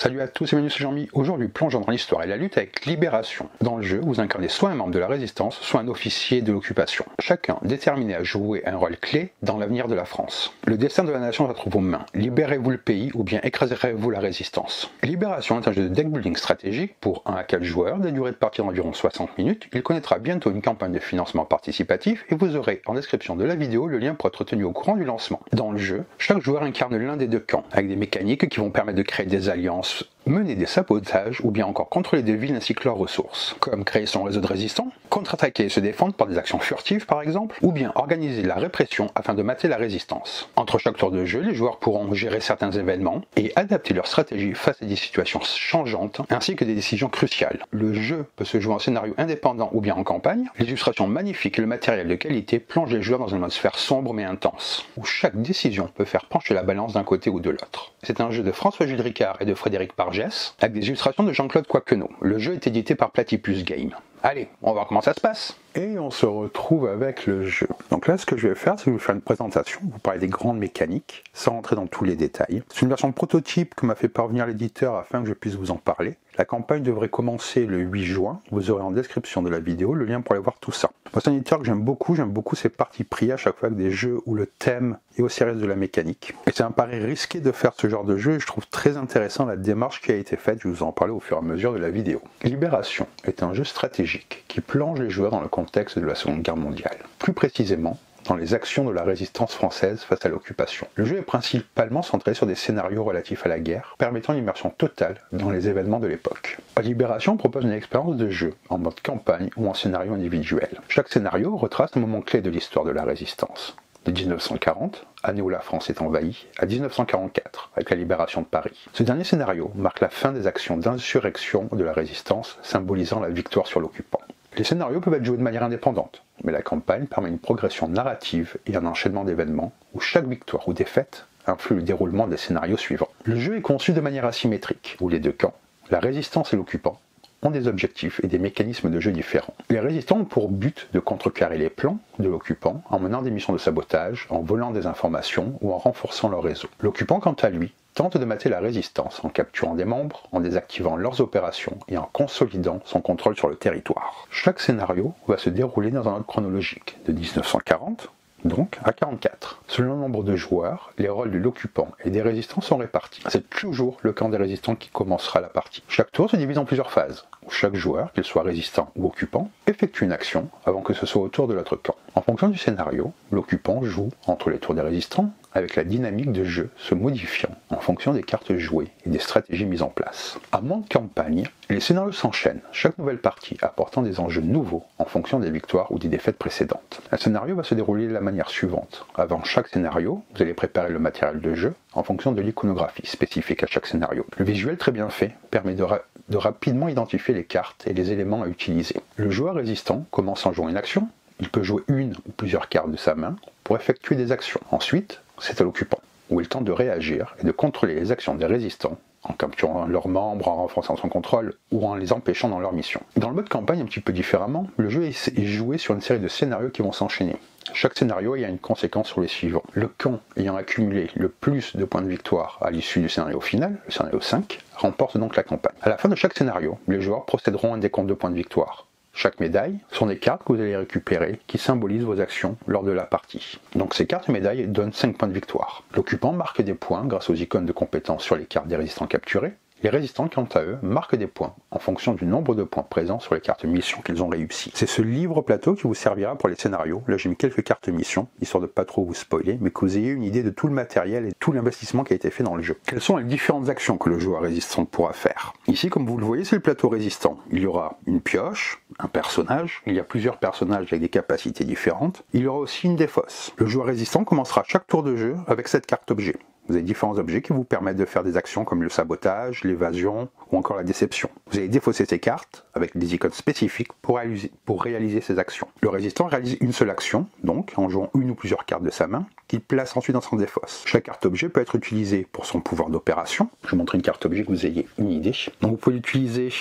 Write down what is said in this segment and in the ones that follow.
Salut à tous, c'est Manu, c'est Jean-Mi. Aujourd'hui, plongeons dans l'histoire et la lutte avec Libération. Dans le jeu, vous incarnez soit un membre de la Résistance, soit un officier de l'occupation. Chacun déterminé à jouer un rôle clé dans l'avenir de la France. Le destin de la nation est entre vos mains. Libérez-vous le pays ou bien écraserez-vous la Résistance. Libération est un jeu de deck building stratégique pour 1 à 4 joueurs, des durées de partie d'environ 60 minutes. Il connaîtra bientôt une campagne de financement participatif et vous aurez en description de la vidéo le lien pour être tenu au courant du lancement. Dans le jeu, chaque joueur incarne l'un des deux camps, avec des mécaniques qui vont permettre de créer des alliances, mener des sabotages ou bien encore contrôler des villes ainsi que leurs ressources, comme créer son réseau de résistants, contre-attaquer et se défendre par des actions furtives par exemple, ou bien organiser la répression afin de mater la résistance. Entre chaque tour de jeu, les joueurs pourront gérer certains événements et adapter leur stratégie face à des situations changeantes ainsi que des décisions cruciales. Le jeu peut se jouer en scénario indépendant ou bien en campagne. Les illustrations magnifiques et le matériel de qualité plongent les joueurs dans une atmosphère sombre mais intense, où chaque décision peut faire pencher la balance d'un côté ou de l'autre. C'est un jeu de François-Jules Ricard et de Frédéric Pargès, avec des illustrations de Jean-Claude Quaquenot. Le jeu est édité par Platypus Game. Allez, on va voir comment ça se passe. Et on se retrouve avec le jeu. Donc là, ce que je vais faire, c'est vous faire une présentation, vous parler des grandes mécaniques, sans rentrer dans tous les détails. C'est une version prototype que m'a fait parvenir l'éditeur afin que je puisse vous en parler. La campagne devrait commencer le 8 juin. Vous aurez en description de la vidéo le lien pour aller voir tout ça. Moi, c'est un éditeur que j'aime beaucoup ces parties pris à chaque fois avec des jeux où le thème est au service de la mécanique. Et c'est un pari risqué de faire ce genre de jeu et je trouve très intéressant la démarche qui a été faite. Je vais vous en parler au fur et à mesure de la vidéo. Libération est un jeu stratégique qui plonge les joueurs dans le contexte de la Seconde Guerre mondiale. Plus précisément, dans les actions de la résistance française face à l'occupation. Le jeu est principalement centré sur des scénarios relatifs à la guerre, permettant l'immersion totale dans les événements de l'époque. Libération propose une expérience de jeu en mode campagne ou en scénario individuel. Chaque scénario retrace un moment clé de l'histoire de la résistance. De 1940, année où la France est envahie, à 1944, avec la libération de Paris. Ce dernier scénario marque la fin des actions d'insurrection de la résistance, symbolisant la victoire sur l'occupant. Les scénarios peuvent être joués de manière indépendante, mais la campagne permet une progression narrative et un enchaînement d'événements où chaque victoire ou défaite influe le déroulement des scénarios suivants. Le jeu est conçu de manière asymétrique, où les deux camps, la résistance et l'occupant, ont des objectifs et des mécanismes de jeu différents. Les résistants ont pour but de contrecarrer les plans de l'occupant en menant des missions de sabotage, en volant des informations ou en renforçant leur réseau. L'occupant, quant à lui, tente de mater la résistance en capturant des membres, en désactivant leurs opérations et en consolidant son contrôle sur le territoire. Chaque scénario va se dérouler dans un ordre chronologique, de 1940 donc à 44. Selon le nombre de joueurs, les rôles de l'occupant et des résistants sont répartis. C'est toujours le camp des résistants qui commencera la partie. Chaque tour se divise en plusieurs phases, où chaque joueur, qu'il soit résistant ou occupant, effectue une action avant que ce soit au tour de l'autre camp. En fonction du scénario, l'occupant joue entre les tours des résistants, avec la dynamique de jeu se modifiant en fonction des cartes jouées et des stratégies mises en place. À mode campagne, les scénarios s'enchaînent, chaque nouvelle partie apportant des enjeux nouveaux en fonction des victoires ou des défaites précédentes. Un scénario va se dérouler de la manière suivante. Avant chaque scénario, vous allez préparer le matériel de jeu en fonction de l'iconographie spécifique à chaque scénario. Le visuel très bien fait permet de rapidement identifier les cartes et les éléments à utiliser. Le joueur résistant commence en jouant une action. Il peut jouer une ou plusieurs cartes de sa main pour effectuer des actions. Ensuite, c'est à l'occupant, où il tente de réagir et de contrôler les actions des résistants en capturant leurs membres, en renforçant son contrôle ou en les empêchant dans leur mission. Dans le mode campagne, un petit peu différemment, le jeu est joué sur une série de scénarios qui vont s'enchaîner. Chaque scénario ayant une conséquence sur les suivants. Le camp ayant accumulé le plus de points de victoire à l'issue du scénario final, le scénario 5, remporte donc la campagne. À la fin de chaque scénario, les joueurs procéderont à un décompte de points de victoire. Chaque médaille sont des cartes que vous allez récupérer qui symbolisent vos actions lors de la partie. Donc ces cartes médailles donnent 5 points de victoire. L'occupant marque des points grâce aux icônes de compétences sur les cartes des résistants capturés. Les résistants, quant à eux, marquent des points en fonction du nombre de points présents sur les cartes missions qu'ils ont réussies. C'est ce livre plateau qui vous servira pour les scénarios. Là, j'ai mis quelques cartes missions, histoire de pas trop vous spoiler, mais que vous ayez une idée de tout le matériel et tout l'investissement qui a été fait dans le jeu. Quelles sont les différentes actions que le joueur résistant pourra faire? Ici, comme vous le voyez, c'est le plateau résistant. Il y aura une pioche, un personnage, il y a plusieurs personnages avec des capacités différentes. Il y aura aussi une défausse. Le joueur résistant commencera chaque tour de jeu avec cette carte objet. Vous avez différents objets qui vous permettent de faire des actions comme le sabotage, l'évasion ou encore la déception. Vous allez défausser ces cartes avec des icônes spécifiques pour réaliser ces actions. Le résistant réalise une seule action, donc en jouant une ou plusieurs cartes de sa main, qu'il place ensuite dans son défausse. Chaque carte objet peut être utilisée pour son pouvoir d'opération. Je vais vous montrer une carte objet que vous ayez une idée. Donc vous pouvez l'utiliser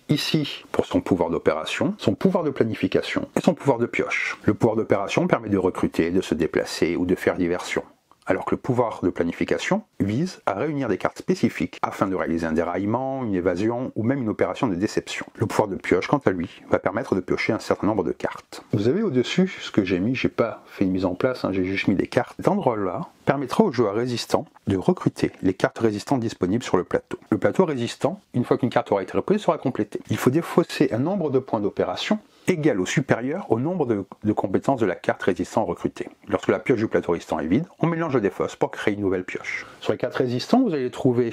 ici pour son pouvoir d'opération, son pouvoir de planification et son pouvoir de pioche. Le pouvoir d'opération permet de recruter, de se déplacer ou de faire diversion. alors que le pouvoir de planification vise à réunir des cartes spécifiques afin de réaliser un déraillement, une évasion ou même une opération de déception. Le pouvoir de pioche, quant à lui, va permettre de piocher un certain nombre de cartes. Vous avez au-dessus ce que j'ai mis, j'ai pas fait une mise en place, j'ai juste mis des cartes. Cet endroit-là permettra aux joueurs résistants de recruter les cartes résistantes disponibles sur le plateau. Le plateau résistant, une fois qu'une carte aura été reprise, sera complété. Il faut défausser un nombre de points d'opération égal ou supérieur au nombre de compétences de la carte résistant recrutée. Lorsque la pioche du plateau résistant est vide, on mélange les défausses pour créer une nouvelle pioche. Sur les cartes résistantes, vous allez trouver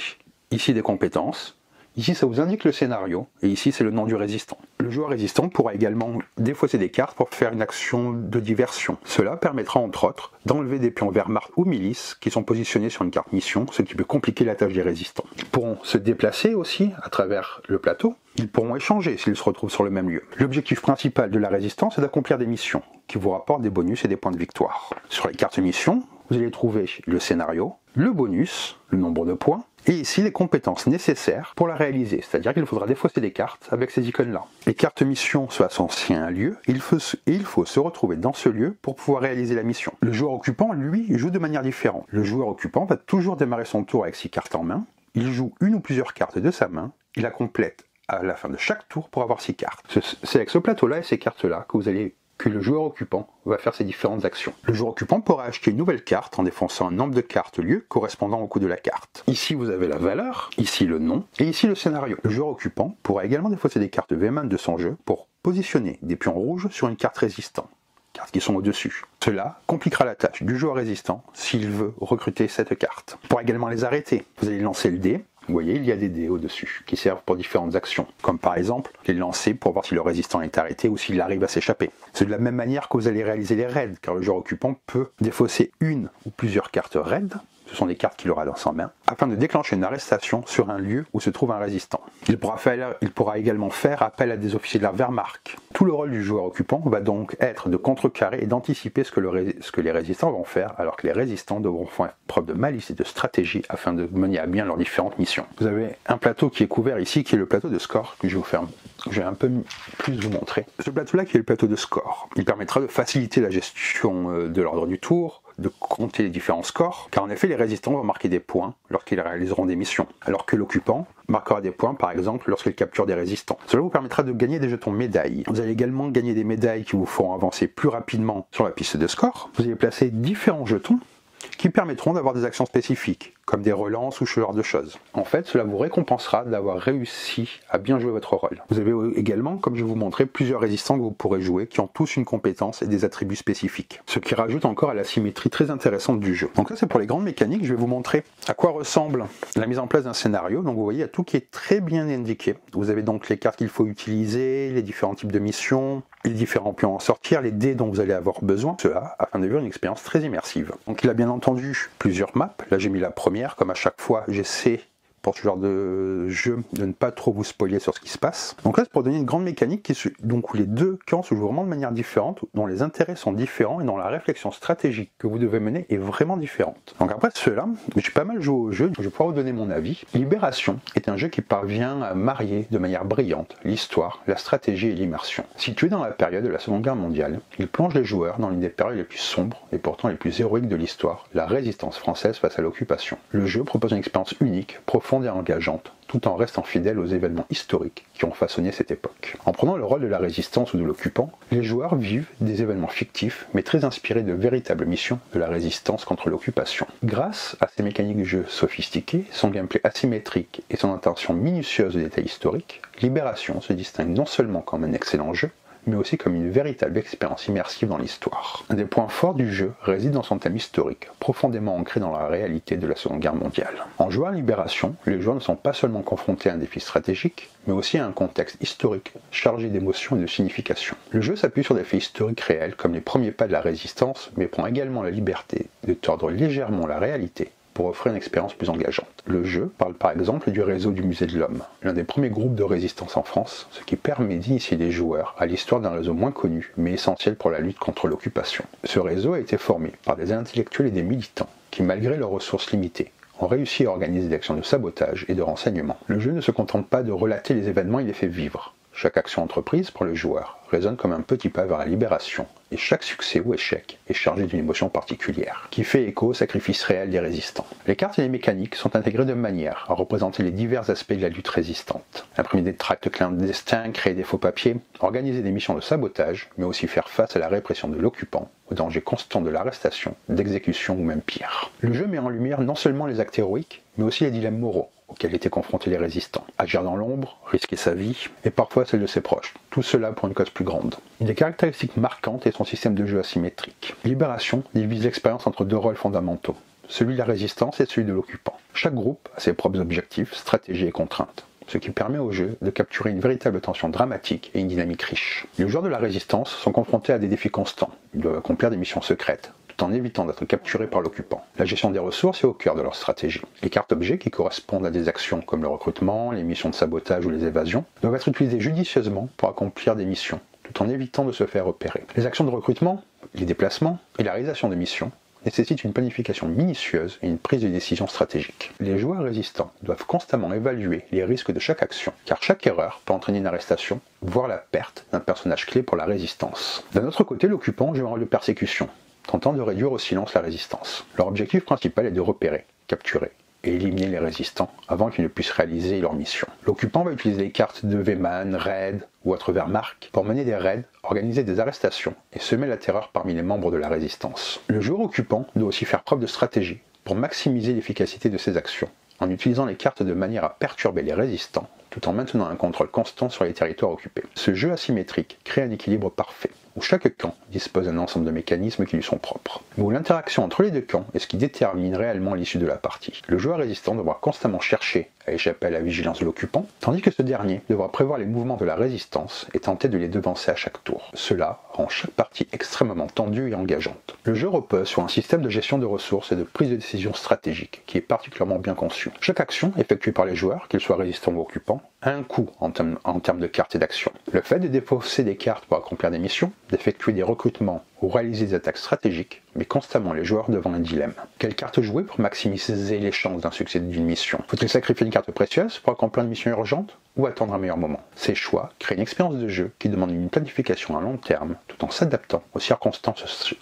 ici des compétences. Ici, ça vous indique le scénario, et ici, c'est le nom du résistant. Le joueur résistant pourra également défausser des cartes pour faire une action de diversion. Cela permettra, entre autres, d'enlever des pions Wehrmacht ou milices qui sont positionnés sur une carte mission, ce qui peut compliquer la tâche des résistants. Ils pourront se déplacer aussi à travers le plateau. Ils pourront échanger s'ils se retrouvent sur le même lieu. L'objectif principal de la résistance est d'accomplir des missions qui vous rapportent des bonus et des points de victoire. Sur les cartes missions, vous allez trouver le scénario, le bonus, le nombre de points, et ici les compétences nécessaires pour la réaliser, c'est-à-dire qu'il faudra défausser des cartes avec ces icônes-là. Les cartes mission sont associées à un lieu, et il faut se retrouver dans ce lieu pour pouvoir réaliser la mission. Le joueur occupant, lui, joue de manière différente. Le joueur occupant va toujours démarrer son tour avec 6 cartes en main, il joue une ou plusieurs cartes de sa main, il la complète à la fin de chaque tour pour avoir 6 cartes. C'est avec ce plateau-là et ces cartes-là que le joueur occupant va faire ses différentes actions. Le joueur occupant pourra acheter une nouvelle carte en défonçant un nombre de cartes lieu correspondant au coût de la carte. Ici vous avez la valeur, ici le nom, et ici le scénario. Le joueur occupant pourra également défausser des cartes Wehrmacht de son jeu pour positionner des pions rouges sur une carte résistante, cartes qui sont au-dessus. Cela compliquera la tâche du joueur résistant s'il veut recruter cette carte. Pour également les arrêter, vous allez lancer le dé. Vous voyez, il y a des dés au-dessus qui servent pour différentes actions, comme par exemple les lancer pour voir si le résistant est arrêté ou s'il arrive à s'échapper. C'est de la même manière que vous allez réaliser les raids, car le joueur occupant peut défausser une ou plusieurs cartes raids, ce sont des cartes qu'il aura dans sa main, afin de déclencher une arrestation sur un lieu où se trouve un résistant. Il pourra également faire appel à des officiers de la Wehrmacht. Tout le rôle du joueur occupant va donc être de contrecarrer et d'anticiper ce que les résistants vont faire, alors que les résistants devront faire preuve de malice et de stratégie afin de mener à bien leurs différentes missions. Vous avez un plateau qui est couvert ici, qui est le plateau de score, que je vais un peu plus vous montrer. Ce plateau-là qui est le plateau de score, il permettra de faciliter la gestion de l'ordre du tour, de compter les différents scores, car en effet les résistants vont marquer des points lorsqu'ils réaliseront des missions, alors que l'occupant marquera des points par exemple lorsqu'il capture des résistants. Cela vous permettra de gagner des jetons médailles. Vous allez également gagner des médailles qui vous feront avancer plus rapidement sur la piste de score. Vous allez placer différents jetons qui permettront d'avoir des actions spécifiques, comme des relances ou ce genre de choses. En fait, cela vous récompensera d'avoir réussi à bien jouer votre rôle. Vous avez également, comme je vais vous montrer, plusieurs résistants que vous pourrez jouer qui ont tous une compétence et des attributs spécifiques, ce qui rajoute encore à la symétrie très intéressante du jeu. Donc ça c'est pour les grandes mécaniques, je vais vous montrer à quoi ressemble la mise en place d'un scénario. Donc vous voyez, il y a tout qui est très bien indiqué. Vous avez donc les cartes qu'il faut utiliser, les différents types de missions, les différents pions à sortir, les dés dont vous allez avoir besoin, cela afin de vivre une expérience très immersive. Donc il a bien entendu plusieurs maps, là j'ai mis la première, comme à chaque fois j'essaie pour ce genre de jeu de ne pas trop vous spoiler sur ce qui se passe. Donc là c'est pour donner une grande mécanique où les deux camps se jouent vraiment de manière différente, dont les intérêts sont différents et dont la réflexion stratégique que vous devez mener est vraiment différente. Donc après cela, j'ai pas mal joué au jeu, je vais pouvoir vous donner mon avis. Libération est un jeu qui parvient à marier de manière brillante l'histoire, la stratégie et l'immersion. Situé dans la période de la Seconde Guerre mondiale, il plonge les joueurs dans l'une des périodes les plus sombres et pourtant les plus héroïques de l'histoire, la résistance française face à l'occupation. Le jeu propose une expérience unique, profonde et engageante, tout en restant fidèle aux événements historiques qui ont façonné cette époque. En prenant le rôle de la résistance ou de l'occupant, les joueurs vivent des événements fictifs mais très inspirés de véritables missions de la résistance contre l'occupation. Grâce à ces mécaniques de jeu sophistiquées, son gameplay asymétrique et son attention minutieuse aux détails historiques, Libération se distingue non seulement comme un excellent jeu, mais aussi comme une véritable expérience immersive dans l'histoire. Un des points forts du jeu réside dans son thème historique, profondément ancré dans la réalité de la Seconde Guerre mondiale. En jouant à Libération, les joueurs ne sont pas seulement confrontés à un défi stratégique, mais aussi à un contexte historique chargé d'émotions et de signification. Le jeu s'appuie sur des faits historiques réels, comme les premiers pas de la résistance, mais prend également la liberté de tordre légèrement la réalité pour offrir une expérience plus engageante. Le jeu parle par exemple du réseau du Musée de l'Homme, l'un des premiers groupes de résistance en France, ce qui permet d'initier les joueurs à l'histoire d'un réseau moins connu, mais essentiel pour la lutte contre l'occupation. Ce réseau a été formé par des intellectuels et des militants qui, malgré leurs ressources limitées, ont réussi à organiser des actions de sabotage et de renseignement. Le jeu ne se contente pas de relater les événements, il les fait vivre. Chaque action entreprise par le joueur résonne comme un petit pas vers la libération, et chaque succès ou échec est chargé d'une émotion particulière, qui fait écho au sacrifice réel des résistants. Les cartes et les mécaniques sont intégrées de manière à représenter les divers aspects de la lutte résistante. Imprimer des tracts clandestins, créer des faux papiers, organiser des missions de sabotage, mais aussi faire face à la répression de l'occupant, au danger constant de l'arrestation, d'exécution ou même pire. Le jeu met en lumière non seulement les actes héroïques, mais aussi les dilemmes moraux auxquels étaient confrontés les résistants. Agir dans l'ombre, risquer sa vie, et parfois celle de ses proches. Tout cela pour une cause plus grande. Une des caractéristiques marquantes est son système de jeu asymétrique. Libération divise l'expérience entre deux rôles fondamentaux, celui de la résistance et celui de l'occupant. Chaque groupe a ses propres objectifs, stratégies et contraintes, ce qui permet au jeu de capturer une véritable tension dramatique et une dynamique riche. Les joueurs de la résistance sont confrontés à des défis constants. Ils doivent accomplir des missions secrètes, tout en évitant d'être capturés par l'occupant. La gestion des ressources est au cœur de leur stratégie. Les cartes objets qui correspondent à des actions comme le recrutement, les missions de sabotage ou les évasions doivent être utilisées judicieusement pour accomplir des missions, tout en évitant de se faire repérer. Les actions de recrutement, les déplacements et la réalisation de missions nécessitent une planification minutieuse et une prise de décision stratégique. Les joueurs résistants doivent constamment évaluer les risques de chaque action, car chaque erreur peut entraîner une arrestation, voire la perte d'un personnage clé pour la résistance. D'un autre côté, l'occupant joue un rôle de persécution, tentant de réduire au silence la résistance. Leur objectif principal est de repérer, capturer et éliminer les résistants avant qu'ils ne puissent réaliser leur mission. L'occupant va utiliser les cartes de V-Man, Raid ou autres Wehrmacht pour mener des raids, organiser des arrestations et semer la terreur parmi les membres de la résistance. Le joueur occupant doit aussi faire preuve de stratégie pour maximiser l'efficacité de ses actions, en utilisant les cartes de manière à perturber les résistants tout en maintenant un contrôle constant sur les territoires occupés. Ce jeu asymétrique crée un équilibre parfait, où chaque camp dispose d'un ensemble de mécanismes qui lui sont propres, mais où l'interaction entre les deux camps est ce qui détermine réellement l'issue de la partie. Le joueur résistant devra constamment chercher à échapper à la vigilance de l'occupant, tandis que ce dernier devra prévoir les mouvements de la résistance et tenter de les devancer à chaque tour. Cela rend chaque partie extrêmement tendue et engageante. Le jeu repose sur un système de gestion de ressources et de prise de décision stratégique qui est particulièrement bien conçu. Chaque action effectuée par les joueurs, qu'ils soient résistants ou occupants, a un coût en termes de cartes et d'actions. Le fait de défausser des cartes pour accomplir des missions, d'effectuer des recrutements ou réaliser des attaques stratégiques met constamment les joueurs devant un dilemme. Quelle carte jouer pour maximiser les chances d'un succès d'une mission? Faut-il sacrifier une carte précieuse pour accomplir une mission urgente ou attendre un meilleur moment? Ces choix créent une expérience de jeu qui demande une planification à long terme tout en s'adaptant aux circonstances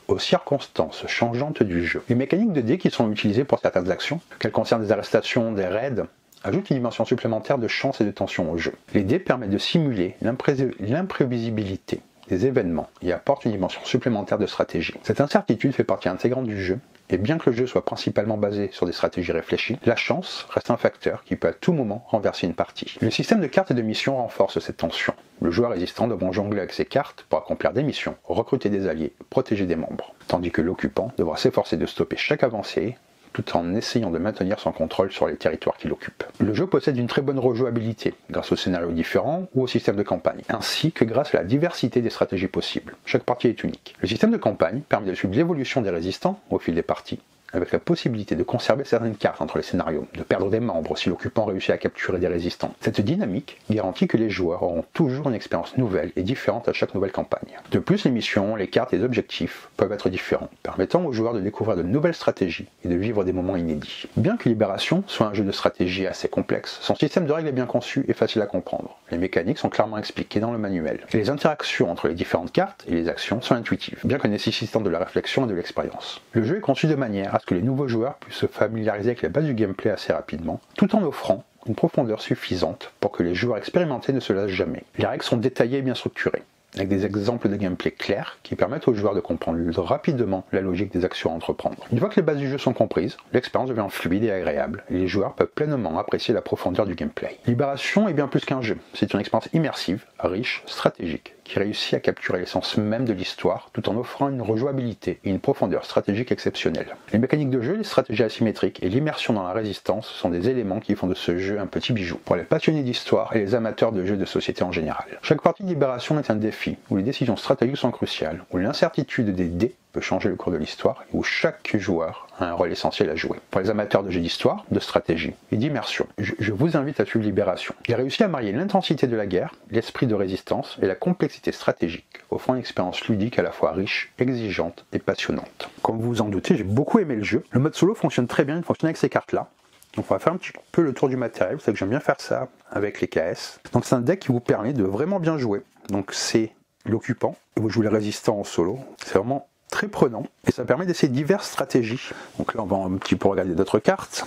changeantes du jeu. Les mécaniques de dés qui sont utilisées pour certaines actions, qu'elles concernent des arrestations, des raids, ajoute une dimension supplémentaire de chance et de tension au jeu. Les dés permettent de simuler l'imprévisibilité des événements et apportent une dimension supplémentaire de stratégie. Cette incertitude fait partie intégrante du jeu, et bien que le jeu soit principalement basé sur des stratégies réfléchies, la chance reste un facteur qui peut à tout moment renverser une partie. Le système de cartes et de missions renforce cette tension. Le joueur résistant devra jongler avec ses cartes pour accomplir des missions, recruter des alliés, protéger des membres, tandis que l'occupant devra s'efforcer de stopper chaque avancée tout en essayant de maintenir son contrôle sur les territoires qu'il occupe. Le jeu possède une très bonne rejouabilité, grâce aux scénarios différents ou au système de campagne, ainsi que grâce à la diversité des stratégies possibles. Chaque partie est unique. Le système de campagne permet de suivre l'évolution des résistants au fil des parties, avec la possibilité de conserver certaines cartes entre les scénarios, de perdre des membres si l'occupant réussit à capturer des résistants. Cette dynamique garantit que les joueurs auront toujours une expérience nouvelle et différente à chaque nouvelle campagne. De plus, les missions, les cartes et les objectifs peuvent être différents, permettant aux joueurs de découvrir de nouvelles stratégies et de vivre des moments inédits. Bien que Libération soit un jeu de stratégie assez complexe, son système de règles est bien conçu et facile à comprendre. Les mécaniques sont clairement expliquées dans le manuel, et les interactions entre les différentes cartes et les actions sont intuitives, bien que nécessitant de la réflexion et de l'expérience. Le jeu est conçu de manière à ce que les nouveaux joueurs puissent se familiariser avec la base du gameplay assez rapidement, tout en offrant une profondeur suffisante pour que les joueurs expérimentés ne se lassent jamais. Les règles sont détaillées et bien structurées, avec des exemples de gameplay clairs qui permettent aux joueurs de comprendre rapidement la logique des actions à entreprendre. Une fois que les bases du jeu sont comprises, l'expérience devient fluide et agréable, et les joueurs peuvent pleinement apprécier la profondeur du gameplay. Libération est bien plus qu'un jeu, c'est une expérience immersive, riche, stratégique, qui réussit à capturer l'essence même de l'histoire tout en offrant une rejouabilité et une profondeur stratégique exceptionnelle. Les mécaniques de jeu, les stratégies asymétriques et l'immersion dans la résistance sont des éléments qui font de ce jeu un petit bijou pour les passionnés d'histoire et les amateurs de jeux de société en général. Chaque partie de Libération est un défi où les décisions stratégiques sont cruciales, où l'incertitude des dés peut changer le cours de l'histoire et où chaque joueur a un rôle essentiel à jouer. Pour les amateurs de jeux d'histoire, de stratégie et d'immersion, je vous invite à suivre Libération. Il a réussi à marier l'intensité de la guerre, l'esprit de résistance et la complexité stratégique, offrant une expérience ludique à la fois riche, exigeante et passionnante. Comme vous vous en doutez, j'ai beaucoup aimé le jeu. Le mode solo fonctionne très bien, il fonctionne avec ces cartes-là. Donc on va faire un petit peu le tour du matériel, vous savez que j'aime bien faire ça avec les KS. Donc c'est un deck qui vous permet de vraiment bien jouer. Donc c'est l'occupant, et vous jouez les résistants en solo. C'est vraiment très prenant, et ça permet d'essayer diverses stratégies. Donc là on va un petit peu regarder d'autres cartes.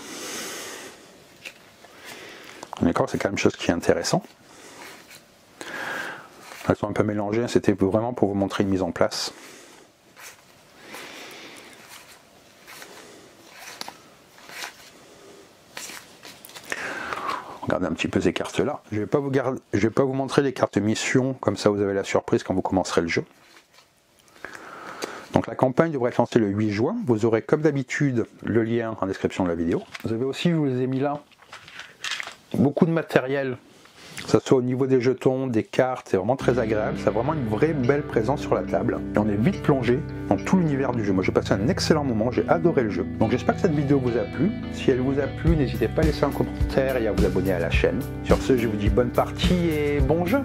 D'accord, c'est quand même une chose qui est intéressant. Elles sont un peu mélangées, c'était vraiment pour vous montrer une mise en place. Regardez un petit peu ces cartes là. Je vais pas vous montrer les cartes mission, comme ça vous avez la surprise quand vous commencerez le jeu. Donc la campagne devrait être lancée le 8 juin. Vous aurez comme d'habitude le lien en description de la vidéo. Vous avez aussi, je vous ai mis là, beaucoup de matériel, que ce soit au niveau des jetons, des cartes, c'est vraiment très agréable. Ça a vraiment une vraie belle présence sur la table. Et on est vite plongé dans tout l'univers du jeu. Moi j'ai passé un excellent moment, j'ai adoré le jeu. Donc j'espère que cette vidéo vous a plu. Si elle vous a plu, n'hésitez pas à laisser un commentaire et à vous abonner à la chaîne. Sur ce, je vous dis bonne partie et bon jeu!